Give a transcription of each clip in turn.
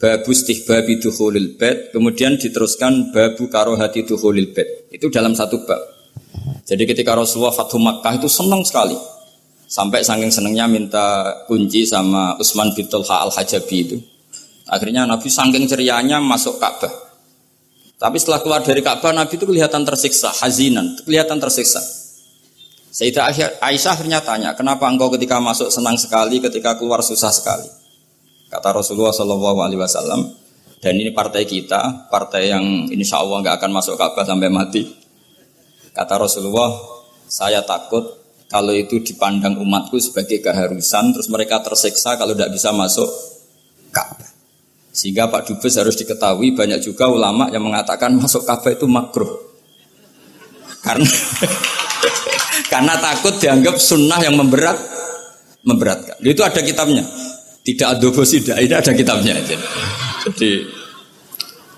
babu istihbabi dukhulil bait, kemudian diteruskan babu karohati dukhulil bait. Itu dalam satu bab. Jadi ketika Rasulullah Fathu Makkah itu senang sekali. Sampai saking senangnya minta kunci sama Utsman bin Talha al-Hajabi itu. Akhirnya Nabi saking cerianya masuk Ka'bah. Tapi setelah keluar dari Ka'bah Nabi itu kelihatan tersiksa, hazinan, kelihatan tersiksa. Sayyidah Aisyah akhirnya tanya, kenapa engkau ketika masuk senang sekali, ketika keluar susah sekali? Kata Rasulullah SAW, dan ini partai kita, partai yang insya Allah nggak akan masuk Ka'bah sampai mati. Kata Rasulullah, saya takut kalau itu dipandang umatku sebagai keharusan, terus mereka tersiksa kalau tidak bisa masuk Ka'bah. Sehingga Pak Dubes harus diketahui, banyak juga ulama yang mengatakan masuk Ka'bah itu makruh. Karena takut dianggap sunnah yang memberatkan. Itu ada kitabnya. Tidak adobo sidak, ini ada kitabnya.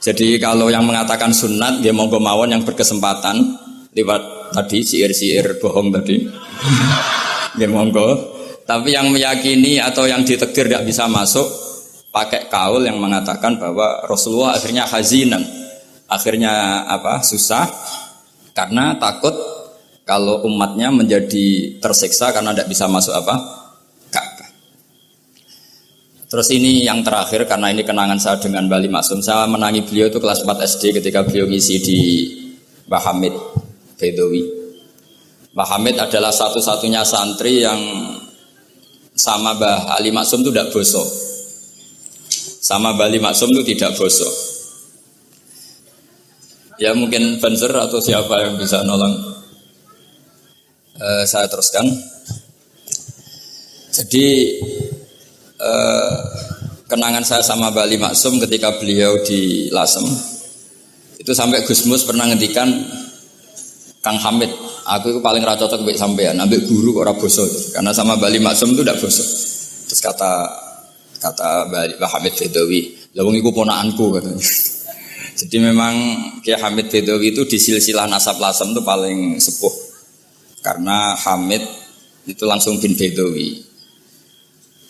Jadi kalau yang mengatakan sunnat, dia monggo mawon yang berkesempatan lewat tadi siir-siir bohong tadi. Dia monggo. Tapi yang meyakini atau yang ditakdir tidak bisa masuk, pakai kaul yang mengatakan bahwa Rasulullah akhirnya hazinan, akhirnya susah karena takut kalau umatnya menjadi tersiksa karena tidak bisa masuk Ka'bah. Terus ini yang terakhir karena ini kenangan saya dengan Bali Maksum. Saya menangi beliau itu kelas 4 SD ketika beliau ngisi di Mbah Hamid Bedowi. Mbah Hamid adalah satu-satunya santri yang sama Mbah Ali Maksum itu tidak bosok. Sama Bali Maksum itu tidak bosok. Ya mungkin Banser atau siapa yang bisa nolong. Saya teruskan. Jadi kenangan saya sama Bali Maksum ketika beliau di Lasem itu sampai Gus Mus pernah ngendikan, Kang Hamid, aku itu paling ra cocok mbek sampean, ambek guru kok ora bosok. Karena sama Bali Maksum itu ndak bosok. Terus kata Bali Hamid Bedowi, "Lah wong iku ponakanku," katanya. Jadi memang Kiai Hamid Bedowi itu di silsilah nasab Lasem itu paling sepuh. Karena Hamid itu langsung bin Bedowi.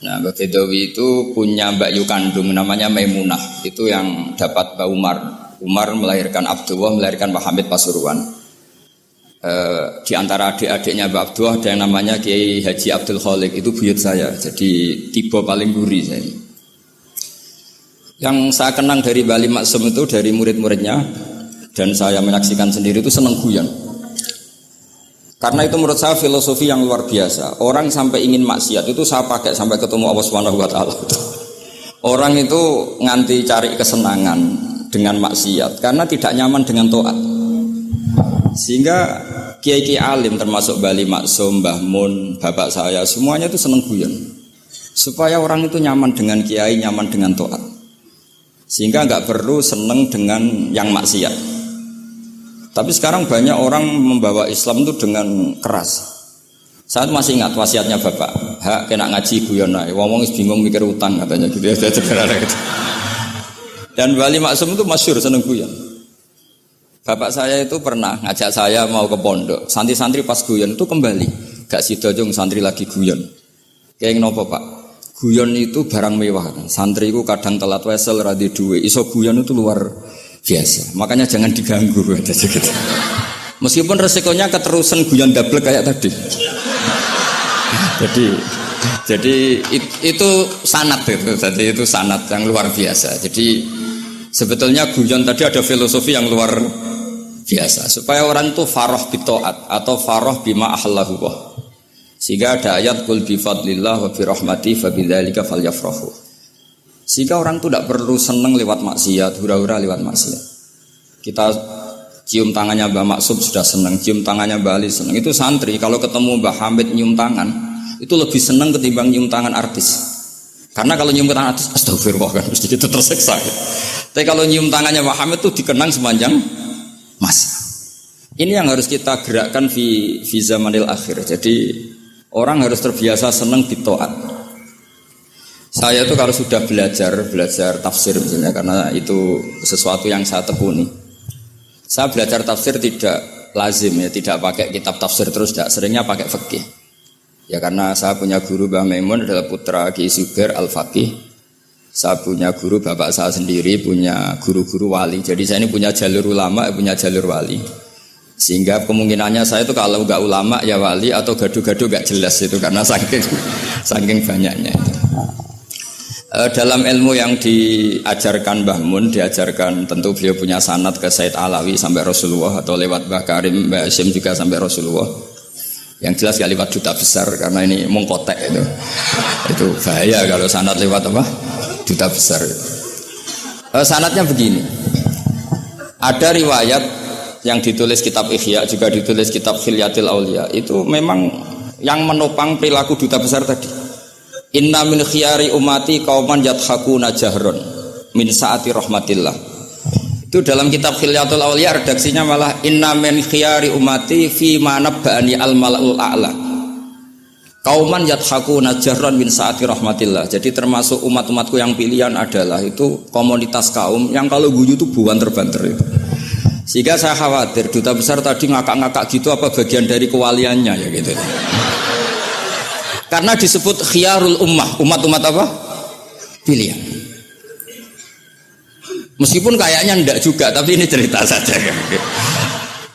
Nah, Mbak Bedowi itu punya Mbak Yu kandung namanya Maimunah. Itu yang dapat Mbak Umar. Umar melahirkan Abdullah, melahirkan Mbak Hamid Pasuruan. Di antara adik-adiknya Mbak Abdullah ada yang namanya Kiai Haji Abdul Khalik. Itu buyut saya. Jadi tipe paling gurih saya. Yang saya kenang dari Bali Maksum itu dari murid-muridnya dan saya menyaksikan sendiri itu seneng guyon. Karena itu menurut saya filosofi yang luar biasa. Orang sampai ingin maksiat itu saya pakai sampai ketemu Allah Subhanahu wa taala. Orang itu nganti cari kesenangan dengan maksiat karena tidak nyaman dengan taat. Sehingga kiai-kiai alim termasuk Bali Maksum, Mbah Mun, bapak saya semuanya itu seneng guyon. Supaya orang itu nyaman dengan kiai, nyaman dengan taat. Sehingga enggak perlu seneng dengan yang maksiat. Tapi sekarang banyak orang membawa Islam itu dengan keras. Saya masih ingat wasiatnya bapak, kena ngaji guyon ae. Wong bingung mikir utang katanya gitu ya. Dan Bali Maksum itu masyhur seneng guyon. Bapak saya itu pernah ngajak saya mau ke pondok. Santri-santri pas guyon itu kembali. Gak sida jong santri lagi guyon. Kayak ngopo Pak? Guyon itu barang mewah. Santri itu kadang telat wesel ra di duwe. Iso guyon itu luar biasa, makanya jangan diganggu. Meskipun resikonya keterusan guyon double kayak tadi. Jadi itu sanad itu. Jadi itu sanad yang luar biasa. Jadi sebetulnya guyon tadi ada filosofi yang luar biasa supaya orang itu farah bitaat atau farah bima ahallahu. Sehingga ada ayat qul bi fadlillah wa bi rahmati fa bidzalika falyafrahu. Sehingga orang itu tidak perlu seneng lewat maksiat, hura-hura lewat maksiat. Kita cium tangannya Mbah Maksum sudah seneng, cium tangannya Mbah Ali seneng. Itu santri kalau ketemu Mbah Hamid nyium tangan, itu lebih seneng ketimbang nyium tangan artis. Karena kalau nyium tangan artis, astagfirullah kan, mesti kita tersiksa. Tapi kalau nyium tangannya Mbah Hamid itu dikenang sepanjang masa. Ini yang harus kita gerakkan di zamanil akhir. Jadi orang harus terbiasa seneng bitaat. Saya itu kalau sudah belajar tafsir misalnya, karena itu sesuatu yang saya tekuni. Saya belajar tafsir tidak lazim ya, tidak pakai kitab tafsir terus, tidak, seringnya pakai fikih. Ya karena saya punya guru Mbah Maimun adalah putra Ki Zubair Al-Faqih. Saya punya guru, bapak saya sendiri punya guru-guru wali. Jadi saya ini punya jalur ulama, punya jalur wali. Sehingga kemungkinannya saya itu kalau nggak ulama ya wali atau gaduh-gaduh nggak jelas itu karena saking banyaknya. Dalam ilmu yang diajarkan Mbah Mun, diajarkan tentu beliau punya sanad ke Said Alawi sampai Rasulullah atau lewat Mbah Karim, Mbah Hashim juga sampai Rasulullah. Yang jelas gak lewat duta besar karena ini mengkotek itu. Itu bahaya kalau sanad lewat apa? Duta besar. Sanadnya begini. Ada riwayat yang ditulis kitab Ihya juga ditulis kitab Khilyatil Aulia itu memang yang menopang perilaku duta besar tadi. Inna min khiyari umati qauman yadhakuna jahron min saati rahmatillah. Itu dalam kitab Khilyatul Aulia redaksinya malah inna min khiyari umati fi ma nabba'ani al malaul a'la. Qauman yadhakuna jahron min saati rahmatillah. Jadi termasuk umat-umatku yang pilihan adalah itu komunitas kaum yang kalau guyu itu buan terbanter itu. Sehingga saya khawatir duta besar tadi ngakak-ngakak gitu apa bagian dari kewaliannya ya gitu. Karena disebut khiyarul ummah, umat-umat apa? Pilihan. Meskipun kayaknya enggak juga, tapi ini cerita saja.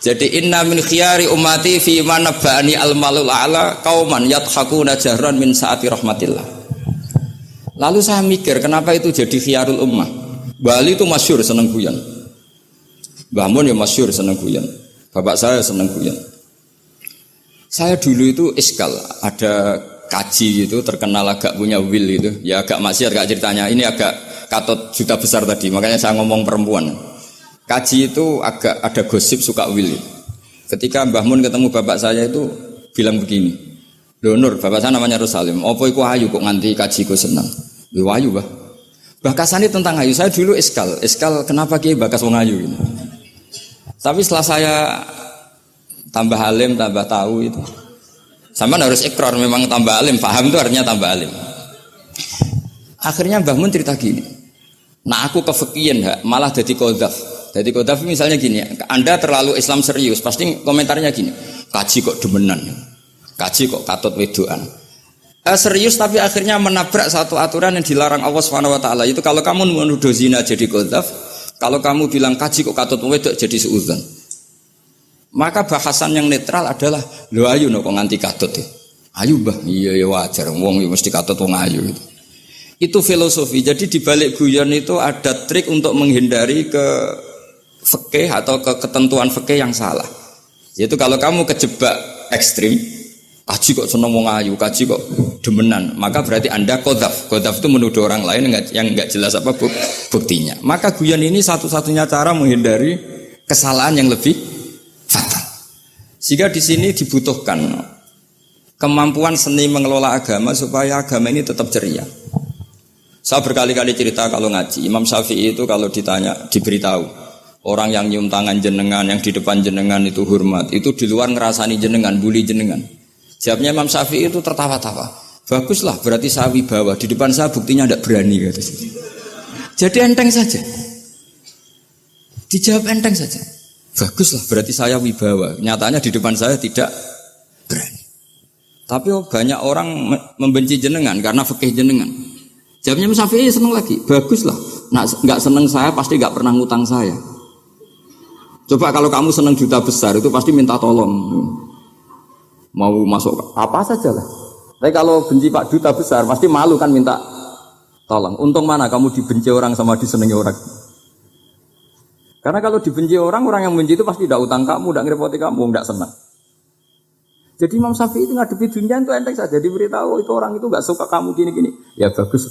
Jadi inna min khiyari ummati fi ma nabba'ani al-malul a'la qauman yadhakuna jahran min saati rahmatillah. Lalu saya mikir, kenapa itu jadi khiyarul ummah? Bali itu masyhur seneng guyon. Mbah Mun ya masyhur seneng guyon. Bapak saya seneng guyon. Saya dulu itu iskal, ada kaji gitu terkenal agak punya will itu ya agak maksiat agak ceritanya ini agak katut juta besar tadi makanya saya ngomong perempuan kaji itu agak ada gosip suka will ketika Mbah Mun ketemu bapak saya itu bilang begini lho Nur bapak saya namanya Rosalim opo iku ayu kok nganti kaji ku seneng lho ayu bah bakasane tentang ayu saya dulu iskal kenapa Ki bakas wong ayu ini tapi setelah saya tambah alim tambah tahu itu sampean harus ikrar memang tambah alim, paham itu artinya tambah alim. Akhirnya Mbah Mun cerita gini. Nah aku kefikian malah jadi qadzaf. Jadi qadzaf misalnya gini, Anda terlalu Islam serius, pasti komentarnya gini. Kaji kok demenan. Kaji kok katut wedoan. Serius tapi akhirnya menabrak satu aturan yang dilarang Allah Subhanahu wa taala. Itu kalau kamu menuduh zina jadi qadzaf, kalau kamu bilang kaji kok katut wedok jadi suudzon. Maka bahasan yang netral adalah lho ayu no kok nganti katut ya. Ayu bah, iya ya wajar wong mesti katut wong ayu itu. Itu filosofi. Jadi di balik guyon itu ada trik untuk menghindari ke fikih atau ke ketentuan fikih yang salah. Yaitu kalau kamu kejebak ekstrim, kaji kok seneng wong ayu, kaji kok demenan, maka berarti Anda qadzaf. Qadzaf itu menuduh orang lain yang enggak jelas apa buktinya. Maka guyon ini satu-satunya cara menghindari kesalahan yang lebih fatal. Sehingga di sini dibutuhkan kemampuan seni mengelola agama supaya agama ini tetap ceria. Saya berkali-kali cerita kalau ngaji, Imam Syafi'i itu kalau ditanya, diberitahu orang yang nyium tangan jenengan, yang di depan jenengan itu hormat, itu di luar ngerasani jenengan, bully jenengan. Jawabnya Imam Syafi'i itu tertawa-tawa. Baguslah, berarti saya wibawa. Di depan saya buktinya tidak berani. Kata. Jadi enteng saja. Dijawab enteng saja. Baguslah, berarti saya wibawa. Nyatanya di depan saya tidak berani. Tapi banyak orang membenci jenengan karena fikih jenengan. Jawabnya Imam Syafi'i seneng lagi. Baguslah. Nah, nggak seneng saya pasti nggak pernah ngutang saya. Coba kalau kamu seneng juta besar itu pasti minta tolong. Mau masuk apa saja lah. Tapi kalau benci Pak Duta besar pasti malu kan minta tolong. Untung mana kamu dibenci orang sama disenangi orang. Karena kalau dibenci orang yang benci itu pasti tidak utang kamu, tidak ngerepoti kamu, tidak senang. Jadi Imam Syafi'i itu ngadepi dunia itu enteng saja. Diberitahu itu orang itu nggak suka kamu gini-gini. Ya bagus.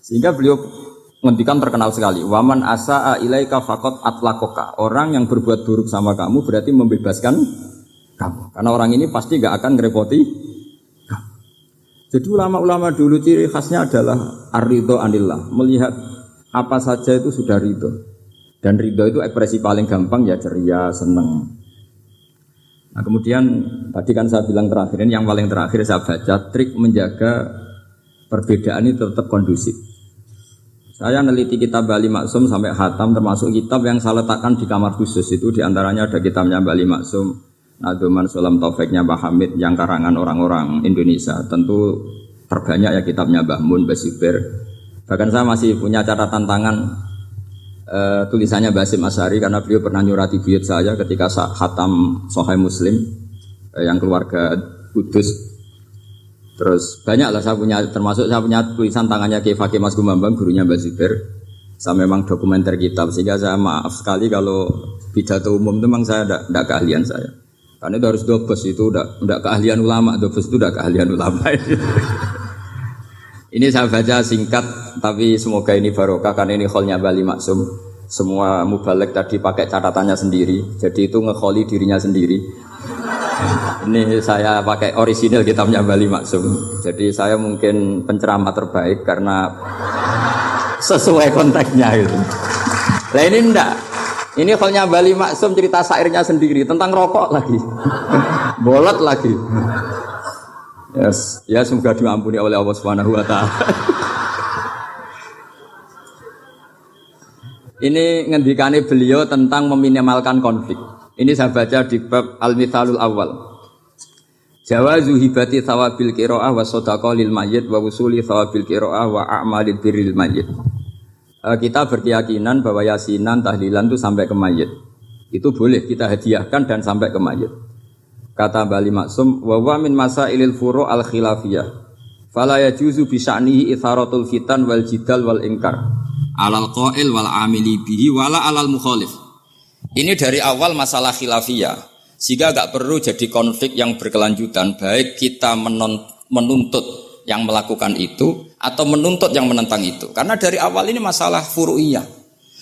Sehingga beliau ngendikan terkenal sekali. Waman asa'a ilaika faqad atlaqaka. Orang yang berbuat buruk sama kamu berarti membebaskan kamu. Karena orang ini pasti nggak akan ngerepoti kamu. Jadi ulama-ulama dulu ciri khasnya adalah ar-ridho anillah. Melihat apa saja itu sudah ridho. Dan ridho itu ekspresi paling gampang ya ceria, seneng. Nah kemudian tadi kan saya bilang terakhir ini yang paling terakhir saya baca trik menjaga perbedaan ini tetap kondusif. Saya neliti kitab Bali Maksum sampai khatam termasuk kitab yang saya letakkan di kamar khusus itu diantaranya ada kitabnya Bali Maksum, Nadoman Sulam Taufiknya Mbah Hamid yang karangan orang-orang Indonesia. Tentu terbanyak ya kitabnya Mbah Mun, Mbah Sibir, Bahkan saya masih punya catatan tangan tulisannya Basim Asy'ari karena beliau pernah nyurati buyut saya ketika khatam Sahih Muslim yang keluarga Kudus. Terus banyak lah saya punya, termasuk saya punya tulisan tangannya Kiai Fakih Mas Gumambang, gurunya Mbak Zubair. Saya memang dokumenter kitab, sehingga saya maaf sekali kalau pidato umum itu memang saya tidak keahlian saya. Karena itu harus dobes, itu tidak keahlian ulama, dobes itu tidak keahlian ulama. Ini saya baca singkat, tapi semoga ini barokah karena ini kholnya Bali Maksum. Semua mubalek tadi pakai catatannya sendiri, jadi itu ngekholi dirinya sendiri. Ini saya pakai orisinil kitabnya Bali Maksum. Jadi saya mungkin penceramah terbaik karena sesuai konteksnya itu. Nah ini enggak. Ini kholnya Bali Maksum cerita syairnya sendiri tentang rokok lagi. Bolot lagi. Yes. Ya semoga diampuni oleh Allah Subhanahu wa taala. Ini ngendikane beliau tentang meminimalkan konflik. Ini saya baca di bab Al-Mithalul Awal. Jawazu hibati thawabil qiraah wa shadaqah lil mayyit wa wusuli thawabil qiraah wa a'malil birril mayyit. Kita berkeyakinan bahwa yasinan, tahlilan itu sampai ke mayit. Itu boleh kita hadiahkan dan sampai ke mayit. Kata Bali Maksum, wa wa min masailil furu' al khilafiyah. Fala yajuzu bi sya'nihi itharatul fitan wal jidal wal ingkar. Alal qail wal amili bihi wala alal mukhalif. Ini dari awal masalah khilafiyah. Sehingga enggak perlu jadi konflik yang berkelanjutan, baik kita menuntut yang melakukan itu atau menuntut yang menentang itu. Karena dari awal ini masalah furu'iyah.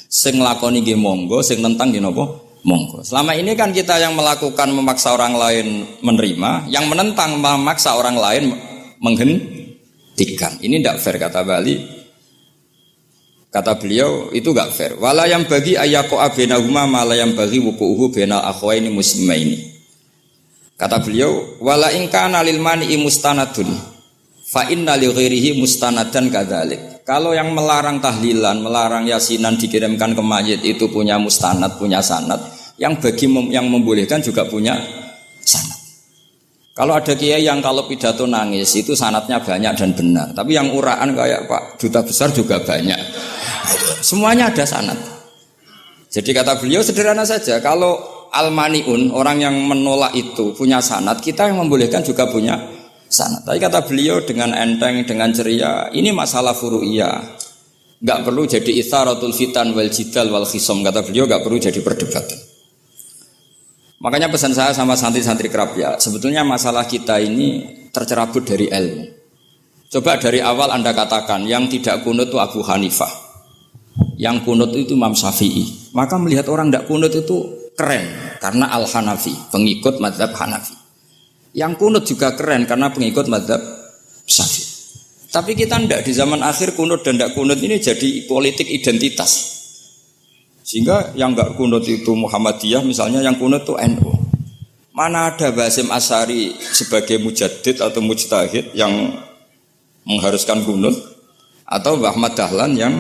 Sing nglakoni nggih monggo, sing nentang nggih napa? Monggo. Selama ini kan kita yang melakukan memaksa orang lain menerima, yang menentang memaksa orang lain menghentikan. Ini tidak fair kata Bali. Kata beliau itu enggak fair. Wala yang bagi ayaqa bainahuma ma la yang bagi wuqu'uhu bainal akhwaini muslimaini. Kata beliau, wala in kana lil mani'i mustanadun fa inna li ghairihi mustanadan kadzalik. Kalau yang melarang tahlilan, melarang yasinan dikirimkan ke mayit itu punya mustanad, punya sanad, yang bagi yang membolehkan juga punya sanad. Kalau ada kiai yang kalau pidato nangis itu sanadnya banyak dan benar, tapi yang uraan kayak Pak Duta Besar juga banyak. Semuanya ada sanad. Jadi kata beliau sederhana saja, kalau al-mani'un, orang yang menolak itu punya sanad, kita yang membolehkan juga punya sanad. Tapi kata beliau dengan enteng, dengan ceria, ini masalah furu'iyah. Enggak perlu jadi itsaratul fitan wal jidal wal khisam. Kata beliau enggak perlu jadi perdebatan. Makanya pesan saya sama santri-santri kerap ya, sebetulnya masalah kita ini tercerabut dari ilmu. Coba dari awal Anda katakan yang tidak kunut itu Abu Hanifah, yang kunut itu Imam Syafi'i. Maka melihat orang tidak kunut itu keren karena Al-Hanafi, pengikut mazhab Hanafi. Yang kunut juga keren karena pengikut mazhab Syafi'i. Tapi kita tidak, di zaman akhir kunut dan tidak kunut ini jadi politik identitas. Sehingga yang enggak kunut itu Muhammadiyah misalnya, yang kunut itu NU. Mana ada Basim Asy'ari sebagai mujaddid atau mujtahid yang mengharuskan kunut, atau Ahmad Dahlan yang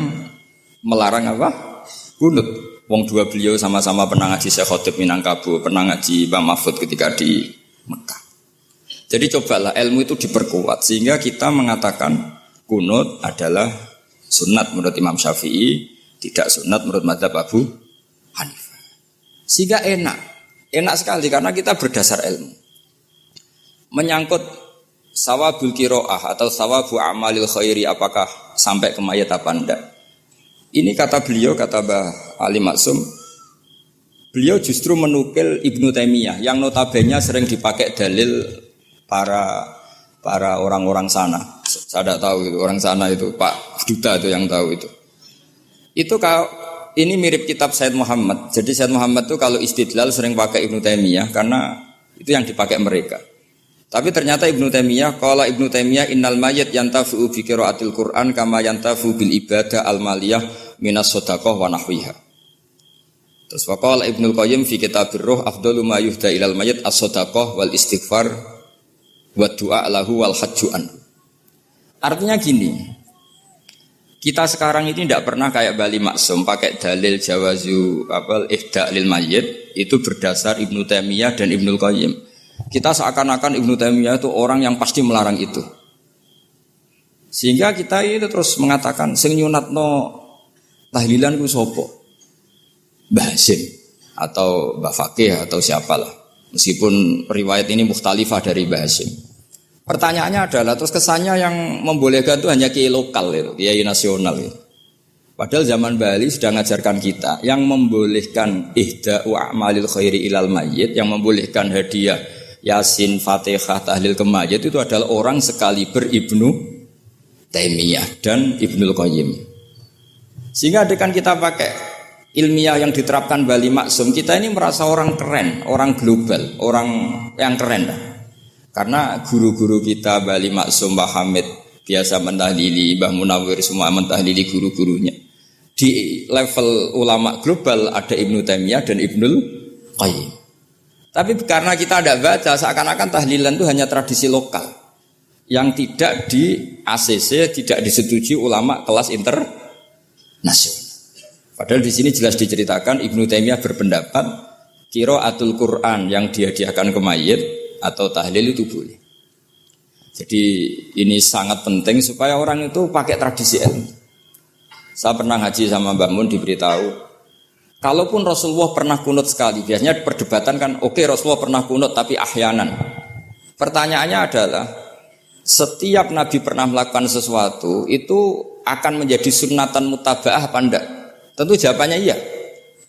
melarang apa? Kunut. Wong dua beliau sama-sama pernah ngaji Syekh Khotib Minangkabau, pernah ngaji Mbah Mahfud ketika di Mekah. Jadi cobalah ilmu itu diperkuat sehingga kita mengatakan kunut adalah sunat menurut Imam Syafi'i, tidak sunat menurut mazhab Abu Hanifah. Sehingga enak sekali karena kita berdasar ilmu. Menyangkut sawabul qiraah atau sawabu amalil khairi, apakah sampai ke mayat apa enggak? Ini kata beliau, kata Mbah Ali Maksum, beliau justru menukil Ibnu Taimiyah yang notabene sering dipakai dalil para orang-orang sana. Saya tidak tahu itu orang sana itu Pak Duta itu yang tahu itu. Itu kalau ini mirip kitab Said Muhammad. Jadi Said Muhammad itu kalau istidlal sering pakai Ibnu Taimiyah karena itu yang dipakai mereka. Tapi ternyata Ibnu Taimiyah, qala Ibnu Taimiyah innal mayyit yantafi'u bi qiraatil Qur'an kama yantafi'u bil ibadah al maliyah minas shadaqah wa nahwiha. Terus waqala Ibnu Qayyim fi kitabir ruh afdalu ma yuhda ilal mayyit as-shadaqah wal istighfar wa du'a lahu wal hajju an. Artinya gini, kita sekarang ini tidak pernah kayak Bali Maksum pakai dalil jawazu ihda' lil mayyit itu berdasar Ibnu Taimiyah dan Ibnu Qayyim. Kita seakan-akan Ibnu Taimiyah itu orang yang pasti melarang itu. Sehingga kita itu terus mengatakan sing nyunatno tahlilan ku sapa? Mbah Hasyim atau Mbah Fakih atau siapalah. Meskipun riwayat ini mukhtalifah dari Mbah Hasyim. Pertanyaannya adalah terus kesannya yang membolehkan itu hanya kiai lokal itu, kiai nasional itu. Padahal zaman Bali sudah mengajarkan kita yang membolehkan ihda'u a'malil khairi ilal mayyit, yang membolehkan hadiah Yasin, Fatihah, tahlil ke mayit itu adalah orang sekali Ibnu Taimiyah dan Ibnul Qayyim. Sehingga dengan kita pakai ilmiah yang diterapkan Bali Maksum, kita ini merasa orang keren, orang global, orang yang keren. Karena guru-guru kita Bali Maksum, Mbah Hamid biasa mentahlili, Mbah Munawir semua mentahlili guru-gurunya. Di level ulama global ada Ibnu Taimiyah dan Ibnul Qayyim. Tapi karena kita tidak baca, seakan-akan tahlilan itu hanya tradisi lokal yang tidak di ACC, tidak disetujui ulama kelas internasional. Padahal di sini jelas diceritakan Ibnu Taimiyah berpendapat qiraatul Quran yang dihadiahkan ke mayit atau tahlil itu boleh. Jadi ini sangat penting supaya orang itu pakai tradisi ilmu. Saya pernah ngaji sama Mbak Mun diberitahu, kalaupun Rasulullah pernah kunut sekali, biasanya perdebatan kan, oke, Rasulullah pernah kunut tapi ahyanan. Pertanyaannya adalah, setiap Nabi pernah melakukan sesuatu itu akan menjadi sunnatan mutaba'ah apa enggak? Tentu jawabannya iya.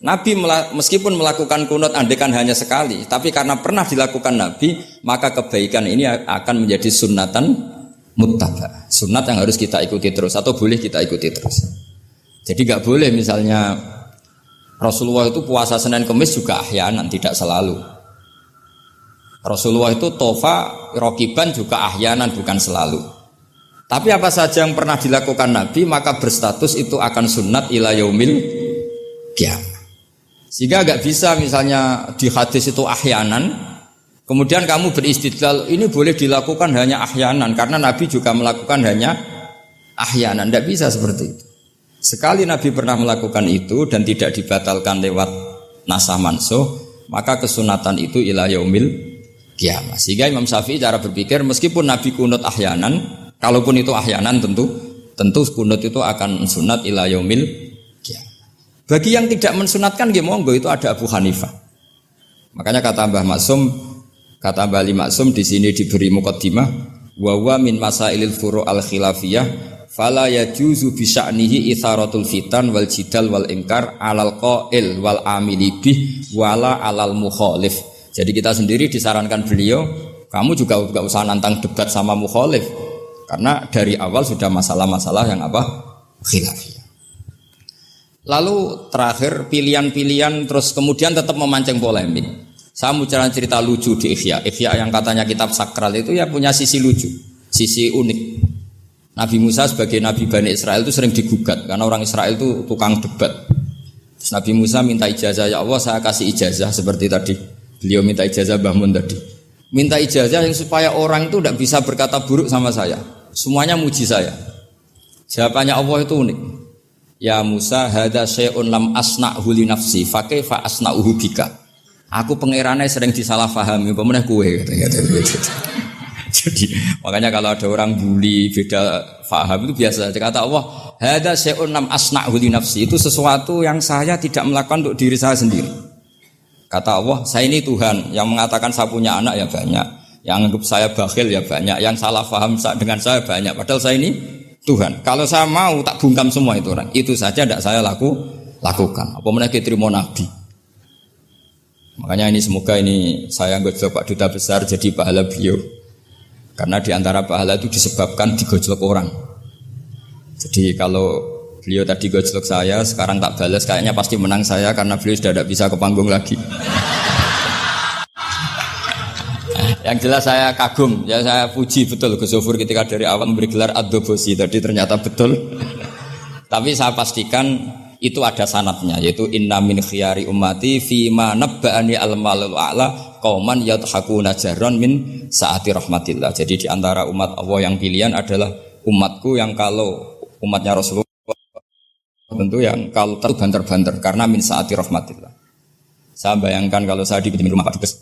Nabi meskipun melakukan kunut andekan hanya sekali, tapi karena pernah dilakukan Nabi, maka kebaikan ini akan menjadi sunnatan mutaba'ah. Sunnat yang harus kita ikuti terus atau boleh kita ikuti terus. Jadi enggak boleh misalnya Rasulullah itu puasa Senin Kemis juga ahyanan, tidak selalu. Rasulullah itu tofa rokiban juga ahyanan, bukan selalu. Tapi apa saja yang pernah dilakukan Nabi maka berstatus itu akan sunnat ila yaumil qiyamah. Sehingga agak bisa misalnya di hadis itu ahyanan, kemudian kamu beristidlal ini boleh dilakukan hanya ahyanan karena Nabi juga melakukan hanya ahyanan. Tidak bisa seperti itu. Sekali Nabi pernah melakukan itu dan tidak dibatalkan lewat nasah mansuh, maka kesunatan itu ila yaumil qiyamah. Sehingga Imam Syafi'i cara berpikir meskipun Nabi kunut ahyanan, kalaupun itu ahyanan tentu kunut itu akan sunat ila yaumil qiyamah. Bagi yang tidak mensunatkan nggih monggo, itu ada Abu Hanifah. Makanya kata Mbah Maksum, kata Mbah Ali Maksum di sini diberi muqaddimah, wa huwa min masailil furu' al khilafiyah fala yajuzu bi sya'nihi itharatul fitan wal jidal wal inkar alal qail wal amili bih wala alal mukhalif. Jadi kita sendiri disarankan beliau, kamu juga enggak usah nantang debat sama mukhalif karena dari awal sudah masalah-masalah yang apa? Khilafiyah. Lalu terakhir pilihan-pilihan terus kemudian tetap memancing polemik. Saya mau cerita lucu di Ihya. Ihya yang katanya kitab sakral itu ya punya sisi lucu, sisi unik. Nabi Musa sebagai Nabi Bani Israel itu sering digugat karena orang Israel itu tukang debat. Terus Nabi Musa minta ijazah, ya Allah saya kasih ijazah seperti tadi. Beliau minta ijazah Mbah Mun tadi. Minta ijazah yang supaya orang itu tidak bisa berkata buruk sama saya. Semuanya muji saya. Jawabannya Allah itu unik. Ya Musa hadza syai'un lam asna'hu li nafsi fa kaifa asna'uhu bika. Aku pangerane sering disalahpahami, pemenah kowe katanya. Jadi makanya kalau ada orang bully beda faham itu biasa. Kata Allah, hadza syai'un lam asna'hu li nafsi, itu sesuatu yang saya tidak melakukan untuk diri saya sendiri. Kata Allah, saya ini Tuhan yang mengatakan saya punya anak ya banyak, yang anggap saya bakhil ya banyak, yang salah faham dengan saya banyak. Padahal saya ini Tuhan. Kalau saya mau tak bungkam semua itu orang. Itu saja tidak saya lakukan. Apa menaiki terima Nabi. Makanya ini semoga ini saya anggap Pak Duta Besar jadi pahala beliau. Karena diantara pahala itu disebabkan digojlok orang. Jadi kalau beliau tadi gojlok saya, sekarang tak balas, kayaknya pasti menang saya karena beliau sudah tidak bisa ke panggung lagi. Yang jelas saya kagum, ya saya puji betul Gus Zofur ketika dari awal memberi gelar Ad-Dobosi tadi ternyata betul. Tapi saya pastikan itu ada sanadnya, yaitu inna min khiyari ummati fima nabba'ani al-malul a'la qauman yadhakuna jarran min saati rahmatillah. Jadi di antara umat Allah yang pilihan adalah umatku yang kalau umatnya Rasulullah tentu yang kalau banter-banter karena min saati rahmatillah. Saya bayangkan kalau saya di rumah Pak Dubes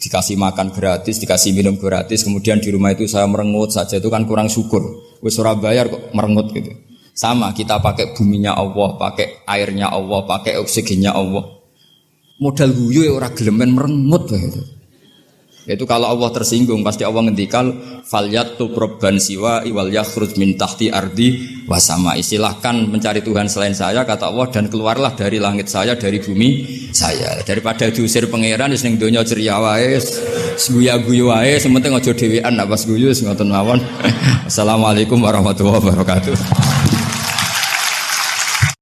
dikasih makan gratis, dikasih minum gratis, kemudian di rumah itu saya merengut saja, itu kan kurang syukur. wis ora bayar kok merengut gitu. Sama kita pakai buminya Allah, pakai airnya Allah, pakai oksigennya Allah. Modal guyu ya ora gelemen merengut gitu. Itu kalau Allah tersinggung pasti Allah ngendikal falyatu robban siwa iwal yakhruj min tahti ardi wasama. Istilahkan mencari Tuhan selain saya kata Allah dan keluarlah dari langit saya dari bumi saya. Daripada diusir pangeran wis ning donya ceria wae, guyu-guyu wae, sementing aja dhewean apa guyu wis ngoten mawon. Assalamualaikum warahmatullahi wabarakatuh.